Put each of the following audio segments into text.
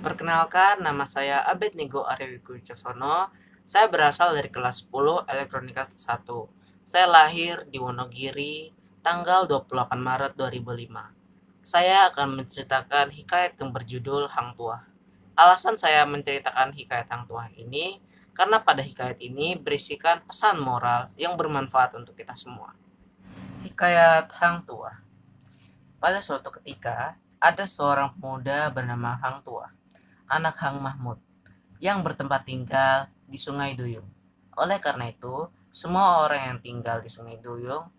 Perkenalkan, nama saya Abednego Aryawiku Wicaksono. Saya berasal dari kelas 10 Elektronika 1. Saya lahir di Wonogiri tanggal 28 Maret 2005. Saya akan menceritakan hikayat yang berjudul Hang Tuah. Alasan saya menceritakan hikayat Hang Tuah ini karena pada hikayat ini berisikan pesan moral yang bermanfaat untuk kita semua. Hikayat Hang Tuah. Pada suatu ketika, ada seorang pemuda bernama Hang Tuah, anak Hang Mahmud, yang bertempat tinggal di Sungai Duyung. Oleh karena itu, semua orang yang tinggal di Sungai Duyung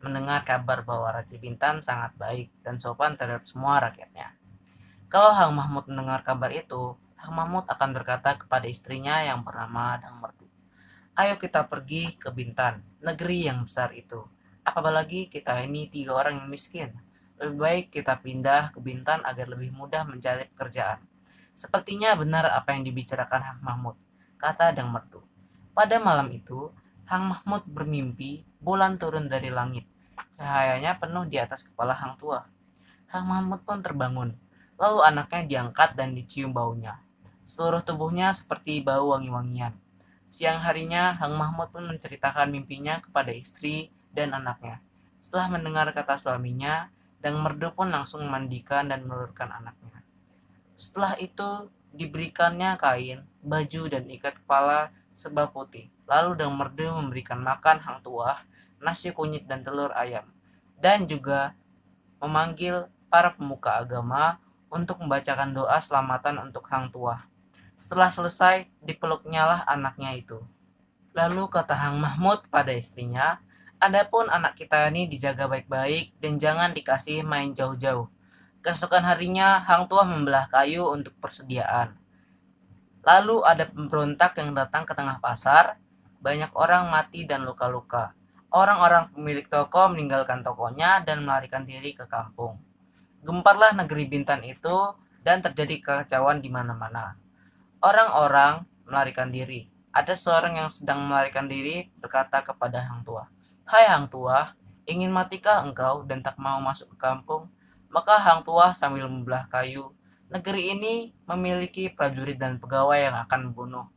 mendengar kabar bahwa Raja Bintan sangat baik dan sopan terhadap semua rakyatnya. Kalau Hang Mahmud mendengar kabar itu, Hang Mahmud akan berkata kepada istrinya yang bernama Dang Merdu, "Ayo kita pergi ke Bintan, negeri yang besar itu. Apalagi kita ini 3 orang yang miskin. Lebih baik kita pindah ke Bintan agar lebih mudah mencari pekerjaan." "Sepertinya benar apa yang dibicarakan Hang Mahmud," kata Dang Merdu. Pada malam itu, Hang Mahmud bermimpi bulan turun dari langit. Cahayanya penuh di atas kepala Hang Tuah. Hang Mahmud pun terbangun. Lalu anaknya diangkat dan dicium baunya. Seluruh tubuhnya seperti bau wangi-wangian. Siang harinya, Hang Mahmud pun menceritakan mimpinya kepada istri dan anaknya. Setelah mendengar kata suaminya, Dang Merdu pun langsung memandikan dan melulurkan anaknya. Setelah itu, diberikannya kain, baju, dan ikat kepala sebab putih. Lalu Dang Merdu memberikan makan Hang Tuah, nasi kunyit dan telur ayam. Dan juga memanggil para pemuka agama untuk membacakan doa selamatan untuk Hang Tuah. Setelah selesai, dipeluknyalah anaknya itu. Lalu kata Hang Mahmud pada istrinya, "Adapun anak kita ini dijaga baik-baik dan jangan dikasih main jauh-jauh." Keesokan harinya, Hang Tuah membelah kayu untuk persediaan. Lalu ada pemberontak yang datang ke tengah pasar. Banyak orang mati dan luka-luka. Orang-orang pemilik toko meninggalkan tokonya dan melarikan diri ke kampung. Gemparlah negeri Bintan itu dan terjadi kekacauan di mana-mana. Orang-orang melarikan diri. Ada seorang yang sedang melarikan diri berkata kepada Hang Tuah, "Hai Hang Tuah, ingin matikah engkau dan tak mau masuk ke kampung?" Maka Hang Tuah sambil membelah kayu, "Negeri ini memiliki prajurit dan pegawai yang akan membunuh.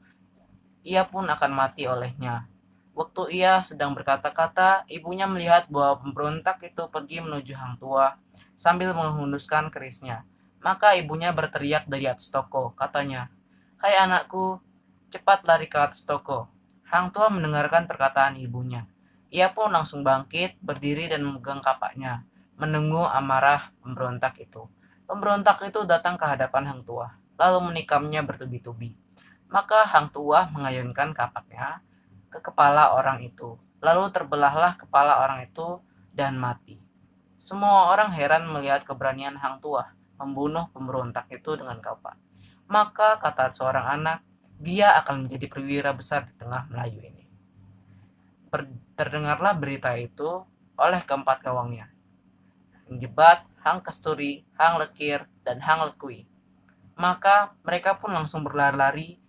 Ia pun akan mati olehnya." Waktu ia sedang berkata-kata, ibunya melihat bahwa pemberontak itu pergi menuju Hang Tuah sambil menghunuskan kerisnya. Maka ibunya berteriak dari atas toko, katanya, "Hai anakku, cepat lari ke atas toko." Hang Tuah mendengarkan perkataan ibunya. Ia pun langsung bangkit, berdiri dan memegang kapaknya, menunggu amarah pemberontak itu. Pemberontak itu datang ke hadapan Hang Tuah, lalu menikamnya bertubi-tubi. Maka Hang Tuah mengayunkan kapaknya ke kepala orang itu. Lalu terbelahlah kepala orang itu dan mati. Semua orang heran melihat keberanian Hang Tuah membunuh pemberontak itu dengan kapak. Maka kata seorang anak, dia akan menjadi perwira besar di tengah Melayu ini. Terdengarlah berita itu oleh keempat kawangnya, Hang Jebat, Hang Kasturi, Hang Lekir, dan Hang Lekui. Maka mereka pun langsung berlari-lari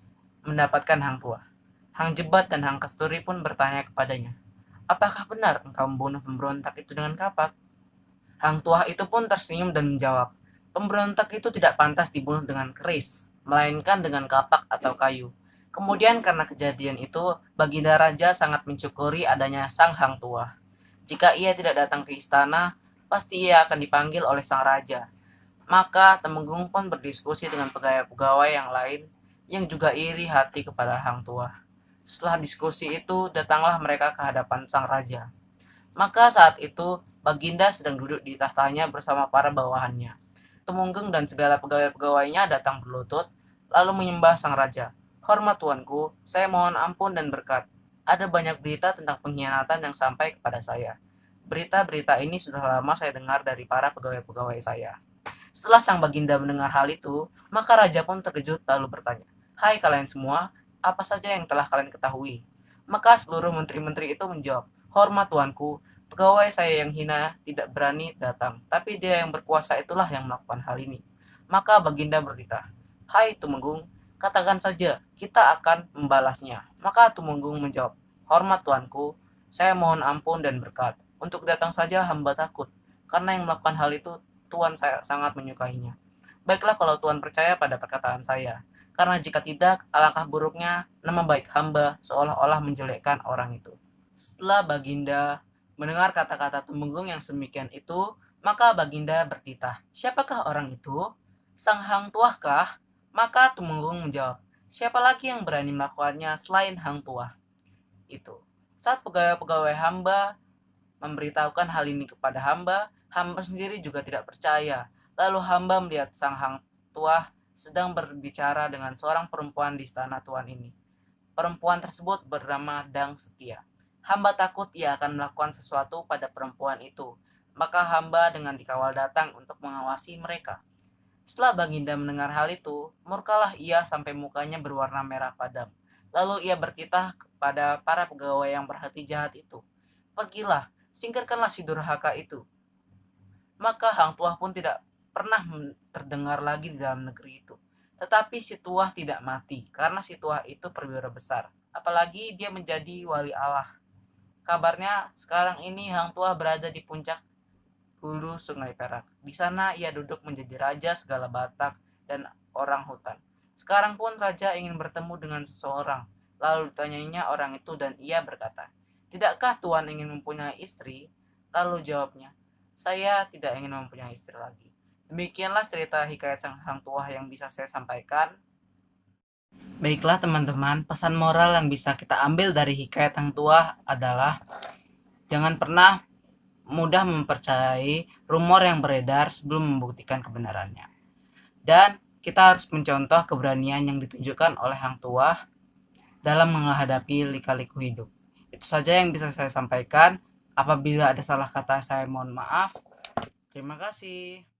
mendapatkan Hang Tuah. Hang Jebat dan Hang Kasturi pun bertanya kepadanya, "Apakah benar engkau membunuh pemberontak itu dengan kapak?" Hang Tuah itu pun tersenyum dan menjawab, "Pemberontak itu tidak pantas dibunuh dengan keris, melainkan dengan kapak atau kayu." Kemudian karena kejadian itu, Baginda Raja sangat mencukuri adanya sang Hang Tuah. Jika ia tidak datang ke istana, pasti ia akan dipanggil oleh sang raja. Maka Temenggung pun berdiskusi dengan pegawai-pegawai yang lain yang juga iri hati kepada Hang Tuah. Setelah diskusi itu, datanglah mereka ke hadapan sang raja. Maka saat itu, Baginda sedang duduk di tahtanya bersama para bawahannya. Tumenggung dan segala pegawai-pegawainya datang berlutut, lalu menyembah sang raja. "Hormat tuanku, saya mohon ampun dan berkat. Ada banyak berita tentang pengkhianatan yang sampai kepada saya. Berita-berita ini sudah lama saya dengar dari para pegawai-pegawai saya." Setelah sang Baginda mendengar hal itu, maka raja pun terkejut lalu bertanya, "Hai kalian semua, apa saja yang telah kalian ketahui?" Maka seluruh menteri-menteri itu menjawab, "Hormat tuanku, pegawai saya yang hina tidak berani datang, tapi dia yang berkuasa itulah yang melakukan hal ini." Maka Baginda berkata, "Hai Tumenggung, katakan saja, kita akan membalasnya." Maka Tumenggung menjawab, "Hormat tuanku, saya mohon ampun dan berkat. Untuk datang saja hamba takut, karena yang melakukan hal itu Tuan saya sangat menyukainya." Baiklah kalau Tuhan percaya pada perkataan saya. Karena jika tidak, alangkah buruknya nama baik hamba seolah-olah menjelekkan orang itu. Setelah Baginda mendengar kata-kata Tumenggung yang semikian itu, maka Baginda bertitah, "Siapakah orang itu? Sang Hang Tuah kah?" Maka Tumenggung menjawab, "Siapa lagi yang berani melakukannya selain Hang Tuah?" Itu. Saat pegawai-pegawai hamba memberitahukan hal ini kepada hamba, hamba sendiri juga tidak percaya. Lalu hamba melihat sang Hang Tuah sedang berbicara dengan seorang perempuan di istana Tuan ini. Perempuan tersebut bernama Dang Setia. Hamba takut ia akan melakukan sesuatu pada perempuan itu. Maka hamba dengan dikawal datang untuk mengawasi mereka. Setelah Baginda mendengar hal itu, murkalah ia sampai mukanya berwarna merah padam. Lalu ia bertitah kepada para pegawai yang berhati jahat itu. "Pergilah, singkirkanlah si durhaka itu." Maka Hang Tuah pun tidak pernah terdengar lagi di dalam negeri itu. Tetapi si Tuah tidak mati, karena si Tuah itu perwira besar. Apalagi dia menjadi wali Allah. Kabarnya sekarang ini Hang Tuah berada di puncak hulu Sungai Perak. Di sana ia duduk menjadi raja segala Batak dan orang hutan. Sekarang pun raja ingin bertemu dengan seseorang. Lalu ditanyainya orang itu dan ia berkata, "Tidakkah Tuan ingin mempunyai istri?" Lalu jawabnya, "Saya tidak ingin mempunyai istri lagi." Demikianlah cerita hikayat sang Hang Tuah yang bisa saya sampaikan. Baiklah teman-teman, pesan moral yang bisa kita ambil dari hikayat Hang Tuah adalah jangan pernah mudah mempercayai rumor yang beredar sebelum membuktikan kebenarannya. Dan kita harus mencontoh keberanian yang ditunjukkan oleh Hang Tuah dalam menghadapi lika-liku hidup. Itu saja yang bisa saya sampaikan. Apabila ada salah kata, saya mohon maaf. Terima kasih.